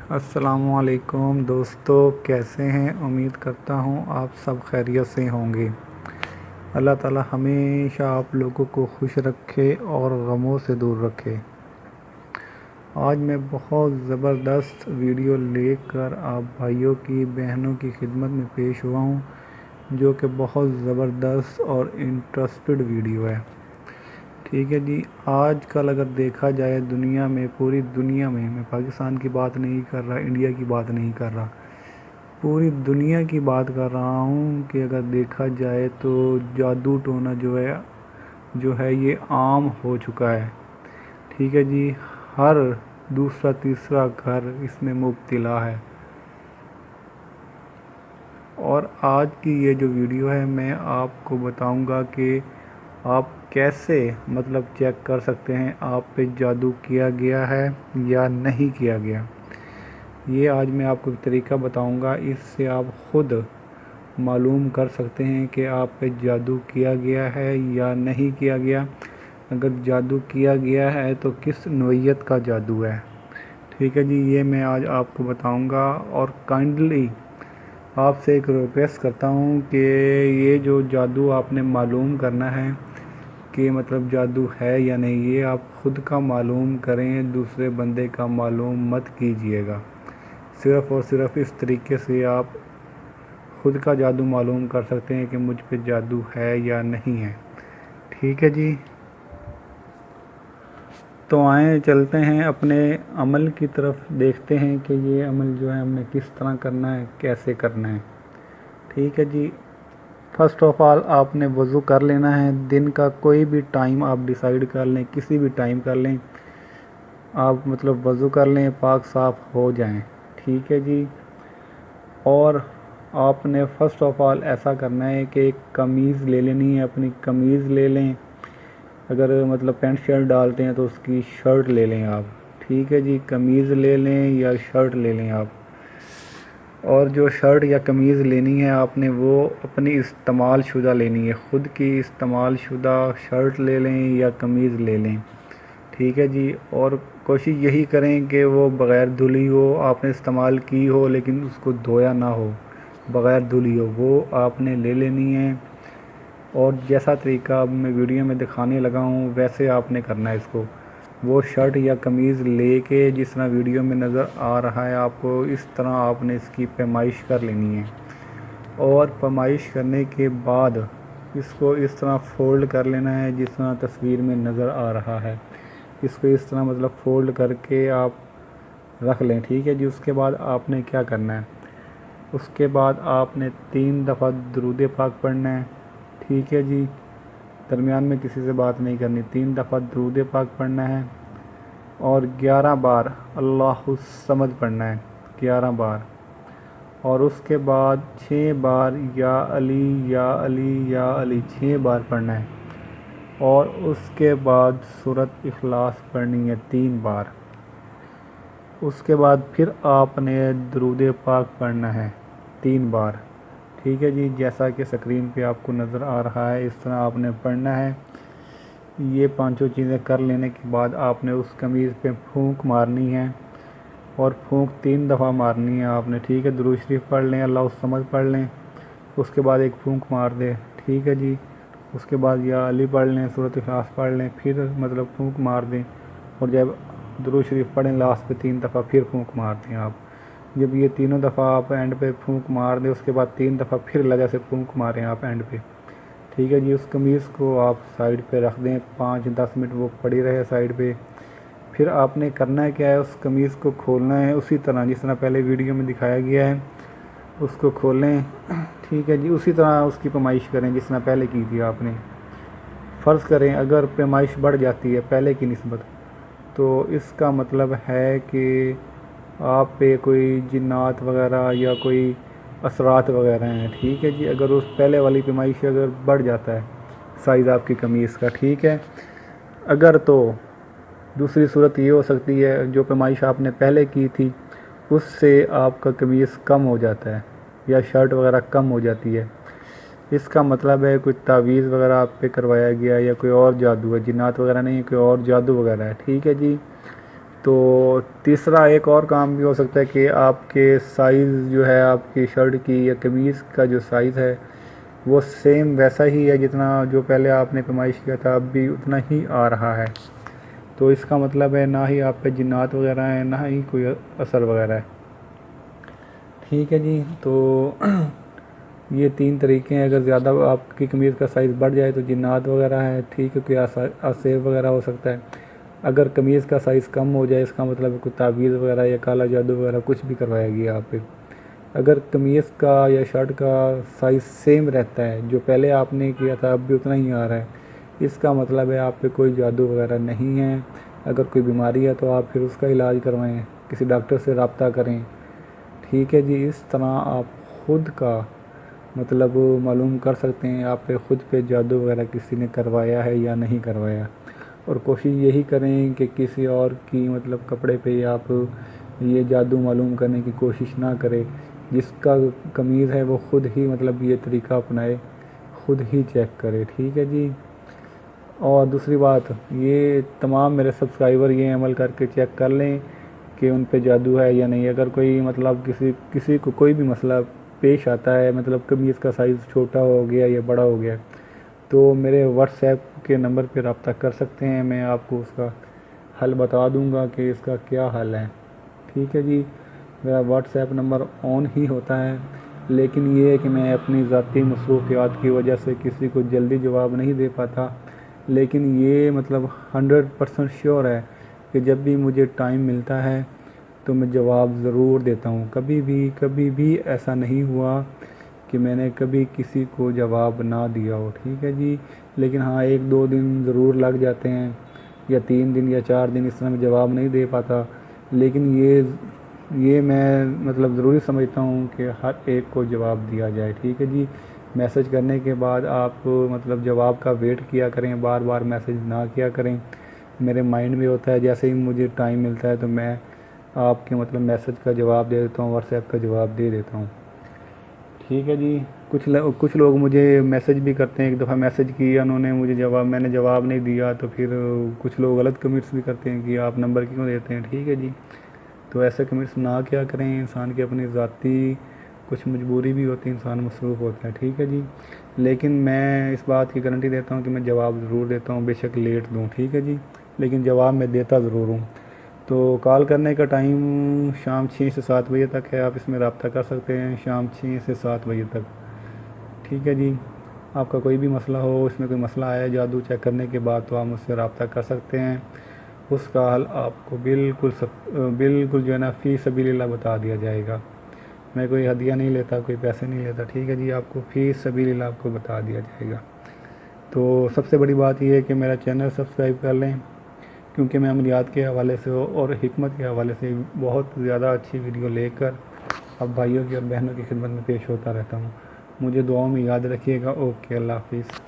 السلام علیکم دوستو، کیسے ہیں؟ امید کرتا ہوں آپ سب خیریت سے ہوں گے۔ اللہ تعالی ہمیشہ آپ لوگوں کو خوش رکھے اور غموں سے دور رکھے۔ آج میں بہت زبردست ویڈیو لے کر آپ بھائیوں کی بہنوں کی خدمت میں پیش ہوا ہوں، جو کہ بہت زبردست اور انٹرسٹڈ ویڈیو ہے۔ ٹھیک ہے جی، آج کل اگر دیکھا جائے دنیا میں، پوری دنیا میں پاکستان کی بات نہیں کر رہا، انڈیا کی بات نہیں کر رہا، پوری دنیا کی بات کر رہا ہوں کہ اگر دیکھا جائے تو جادو ٹونا جو ہے یہ عام ہو چکا ہے۔ ٹھیک ہے جی، ہر دوسرا تیسرا گھر اس میں مبتلا ہے۔ اور آج کی یہ جو ویڈیو ہے میں آپ کو بتاؤں گا کہ آپ کیسے چیک کر سکتے ہیں آپ پہ جادو کیا گیا ہے یا نہیں کیا گیا۔ یہ آج میں آپ کو ایک طریقہ بتاؤں گا، اس سے آپ خود معلوم کر سکتے ہیں کہ آپ پہ جادو کیا گیا ہے یا نہیں کیا گیا۔ اگر جادو کیا گیا ہے تو کس نوعیت کا جادو ہے۔ ٹھیک ہے جی، یہ میں آج آپ کو بتاؤں گا۔ اور کائنڈلی آپ سے ایک ریکویسٹ کرتا ہوں کہ یہ جو جادو آپ نے معلوم کرنا ہے کہ جادو ہے یا نہیں، یہ آپ خود کا معلوم کریں، دوسرے بندے کا معلوم مت کیجیے گا۔ صرف اور صرف اس طریقے سے آپ خود کا جادو معلوم کر سکتے ہیں کہ مجھ پہ جادو ہے یا نہیں ہے۔ ٹھیک ہے جی، تو آئیں چلتے ہیں اپنے عمل کی طرف، دیکھتے ہیں کہ یہ عمل جو ہے ہم نے کس طرح کرنا ہے، کیسے کرنا ہے۔ ٹھیک ہے جی، فرسٹ آف آل آپ نے وضو کر لینا ہے۔ دن کا کوئی بھی ٹائم آپ ڈیسائیڈ کر لیں، کسی بھی ٹائم کر لیں، آپ وضو کر لیں، پاک صاف ہو جائیں۔ ٹھیک ہے جی، اور آپ نے فرسٹ آف آل ایسا کرنا ہے کہ ایک قمیض لے لینی ہے، اپنی قمیض لے لیں۔ اگر پینٹ شرٹ ڈالتے ہیں تو اس کی شرٹ لے لیں آپ۔ ٹھیک ہے جی، قمیض لے لیں یا شرٹ لے لیں آپ۔ اور جو شرٹ یا قمیض لینی ہے آپ نے، وہ اپنی استعمال شدہ لینی ہے، خود کی استعمال شدہ شرٹ لے لیں یا قمیض لے لیں۔ ٹھیک ہے جی، اور کوشش یہی کریں کہ وہ بغیر دھلی ہو، آپ نے استعمال کی ہو لیکن اس کو دھویا نہ ہو، بغیر دھلی ہو، وہ آپ نے لے لینی ہے۔ اور جیسا طریقہ اب میں ویڈیو میں دکھانے لگا ہوں ویسے آپ نے کرنا ہے اس کو۔ وہ شرٹ یا قمیض لے کے جس طرح ویڈیو میں نظر آ رہا ہے آپ کو، اس طرح آپ نے اس کی پیمائش کر لینی ہے۔ اور پیمائش کرنے کے بعد اس کو اس طرح فولڈ کر لینا ہے جس طرح تصویر میں نظر آ رہا ہے۔ اس کو اس طرح فولڈ کر کے آپ رکھ لیں۔ ٹھیک ہے جی، اس کے بعد آپ نے کیا کرنا ہے، اس کے بعد آپ نے 3 دفعہ درود پاک پڑھنا ہے۔ ٹھیک ہے جی، درمیان میں کسی سے بات نہیں کرنی، 3 دفعہ درود پاک پڑھنا ہے اور 11 بار اللہ الصمد پڑھنا ہے، 11 بار۔ اور اس کے بعد 6 بار یا علی یا علی یا علی 6 بار پڑھنا ہے۔ اور اس کے بعد سورۃ اخلاص پڑھنی ہے 3 بار۔ اس کے بعد پھر آپ نے درود پاک پڑھنا ہے 3 بار۔ ٹھیک ہے جی، جیسا کہ سکرین پہ آپ کو نظر آ رہا ہے اس طرح آپ نے پڑھنا ہے۔ یہ 5 چیزیں کر لینے کے بعد آپ نے اس قمیض پہ پھونک مارنی ہے، اور پھونک 3 دفعہ مارنی ہے آپ نے۔ ٹھیک ہے، درود شریف پڑھ لیں، اللہ الصمد پڑھ لیں، اس کے بعد ایک پھونک مار دیں۔ ٹھیک ہے جی، اس کے بعد یا علی پڑھ لیں، سورۃ اخلاص پڑھ لیں، پھر پھونک مار دیں، اور جب درود شریف پڑھیں لاسٹ پہ 3 دفعہ پھر پھونک مار دیں آپ۔ جب یہ تینوں دفعہ آپ اینڈ پہ پھونک مار دیں، اس کے بعد 3 دفعہ پھر لگا سے پھونک ماریں آپ اینڈ پہ۔ ٹھیک ہے جی، اس قمیض کو آپ سائیڈ پہ رکھ دیں، 5-10 منٹ وہ پڑی رہے سائیڈ پہ۔ پھر آپ نے کرنا ہے کیا ہے، اس قمیض کو کھولنا ہے اسی طرح جس طرح پہلے ویڈیو میں دکھایا گیا ہے، اس کو کھولیں۔ ٹھیک ہے جی، اسی طرح اس کی پیمائش کریں جس طرح پہلے کی تھی آپ نے۔ فرض کریں اگر پیمائش بڑھ جاتی ہے پہلے کی نسبت، تو اس کا مطلب ہے کہ آپ پہ کوئی جنات وغیرہ یا کوئی اثرات وغیرہ ہیں۔ ٹھیک ہے جی، اگر اس پہلے والی پیمائش اگر بڑھ جاتا ہے سائز آپ کی قمیض کا، ٹھیک ہے، اگر تو دوسری صورت یہ ہو سکتی ہے جو پیمائش آپ نے پہلے کی تھی اس سے آپ کا قمیض کم ہو جاتا ہے یا شرٹ وغیرہ کم ہو جاتی ہے، اس کا مطلب ہے کوئی تعویذ وغیرہ آپ پہ کروایا گیا یا کوئی اور جادو ہے، جنات وغیرہ نہیں، کوئی اور جادو وغیرہ ہے۔ ٹھیک ہے جی، تو تیسرا ایک اور کام بھی ہو سکتا ہے کہ آپ کے سائز جو ہے آپ کی شرٹ کی یا قمیض کا جو سائز ہے وہ سیم ویسا ہی ہے جتنا جو پہلے آپ نے پیمائش کیا تھا، اب بھی اتنا ہی آ رہا ہے، تو اس کا مطلب ہے نہ ہی آپ پہ جنات وغیرہ ہیں، نہ ہی کوئی اثر وغیرہ ہے۔ ٹھیک ہے جی، تو یہ 3 طریقے ہیں۔ اگر زیادہ آپ کی قمیض کا سائز بڑھ جائے تو جنات وغیرہ ہے، ٹھیک ہے، کوئی آسیب وغیرہ ہو سکتا ہے۔ اگر قمیض کا سائز کم ہو جائے، اس کا مطلب ہے کوئی تعویذ وغیرہ یا کالا جادو وغیرہ کچھ بھی کروایا گیا آپ پہ۔ اگر قمیض کا یا شرٹ کا سائز سیم رہتا ہے، جو پہلے آپ نے کیا تھا اب بھی اتنا ہی آ رہا ہے، اس کا مطلب ہے آپ پہ کوئی جادو وغیرہ نہیں ہے۔ اگر کوئی بیماری ہے تو آپ پھر اس کا علاج کروائیں، کسی ڈاکٹر سے رابطہ کریں۔ ٹھیک ہے جی، اس طرح آپ خود کا مطلب معلوم کر سکتے ہیں آپ پہ خود پہ جادو وغیرہ کسی نے کروایا ہے یا نہیں کروایا، اور کوشش یہی کریں کہ کسی اور کی مطلب کپڑے پہ آپ یہ جادو معلوم کرنے کی کوشش نہ کریں۔ جس کا قمیض ہے وہ خود ہی مطلب یہ طریقہ اپنائے، خود ہی چیک کرے۔ ٹھیک ہے جی، اور دوسری بات یہ تمام میرے سبسکرائبر یہ عمل کر کے چیک کر لیں کہ ان پہ جادو ہے یا نہیں۔ اگر کوئی مطلب کسی کو کوئی بھی مسئلہ پیش آتا ہے، مطلب قمیض کا سائز چھوٹا ہو گیا یا بڑا ہو گیا، تو میرے واٹس ایپ کے نمبر پہ رابطہ کر سکتے ہیں، میں آپ کو اس کا حل بتا دوں گا کہ اس کا کیا حل ہے۔ ٹھیک ہے جی، میرا واٹس ایپ نمبر آن ہی ہوتا ہے، لیکن یہ ہے کہ میں اپنی ذاتی مصروفیات کی وجہ سے کسی کو جلدی جواب نہیں دے پاتا، لیکن یہ مطلب 100% شیور ہے کہ جب بھی مجھے ٹائم ملتا ہے تو میں جواب ضرور دیتا ہوں۔ کبھی بھی ایسا نہیں ہوا کہ میں نے کبھی کسی کو جواب نہ دیا ہو۔ ٹھیک ہے جی، لیکن ہاں 1-2 دن ضرور لگ جاتے ہیں، یا 3 دن یا 4 دن، اس طرح میں جواب نہیں دے پاتا، لیکن یہ میں مطلب ضروری سمجھتا ہوں کہ ہر ایک کو جواب دیا جائے۔ ٹھیک ہے جی، میسج کرنے کے بعد آپ مطلب جواب کا ویٹ کیا کریں، بار بار میسج نہ کیا کریں۔ میرے مائنڈ میں ہوتا ہے جیسے ہی مجھے ٹائم ملتا ہے تو میں آپ کے مطلب میسج کا جواب دے دیتا ہوں، واٹس ایپ کا جواب دے دیتا ہوں۔ ٹھیک ہے جی، کچھ لوگ مجھے میسج بھی کرتے ہیں، ایک دفعہ میسج کیا انہوں نے مجھے میں نے جواب نہیں دیا، تو پھر کچھ لوگ غلط کمنٹس بھی کرتے ہیں کہ آپ نمبر کیوں دیتے ہیں۔ ٹھیک ہے جی، تو ایسے کمنٹس نہ کیا کریں، انسان کی اپنی ذاتی کچھ مجبوری بھی ہوتی ہے، انسان مصروف ہوتا ہے۔ ٹھیک ہے جی، لیکن میں اس بات کی گارنٹی دیتا ہوں کہ میں جواب ضرور دیتا ہوں، بے شک لیٹ دوں۔ ٹھیک ہے جی، لیکن جواب میں دیتا ضرور ہوں۔ تو کال کرنے کا ٹائم شام 6 سے 7 بجے تک ہے، آپ اس میں رابطہ کر سکتے ہیں شام 6 سے 7 بجے تک۔ ٹھیک ہے جی، آپ کا کوئی بھی مسئلہ ہو، اس میں کوئی مسئلہ آیا جادو چیک کرنے کے بعد، تو آپ مجھ سے رابطہ کر سکتے ہیں، اس کا حل آپ کو بالکل جو ہے نا فی سبیل اللہ بتا دیا جائے گا۔ میں کوئی ہدیہ نہیں لیتا، کوئی پیسے نہیں لیتا۔ ٹھیک ہے جی، آپ کو فی سبیل اللہ آپ کو بتا دیا جائے گا۔ تو سب سے بڑی بات یہ ہے کہ میرا چینل سبسکرائب کر لیں، کیونکہ میں عملیات کے حوالے سے اور حکمت کے حوالے سے بہت زیادہ اچھی ویڈیو لے کر اب بھائیوں کی اور بہنوں کی خدمت میں پیش ہوتا رہتا ہوں۔ مجھے دعاؤں میں یاد رکھیے گا۔ اوکے، اللہ حافظ۔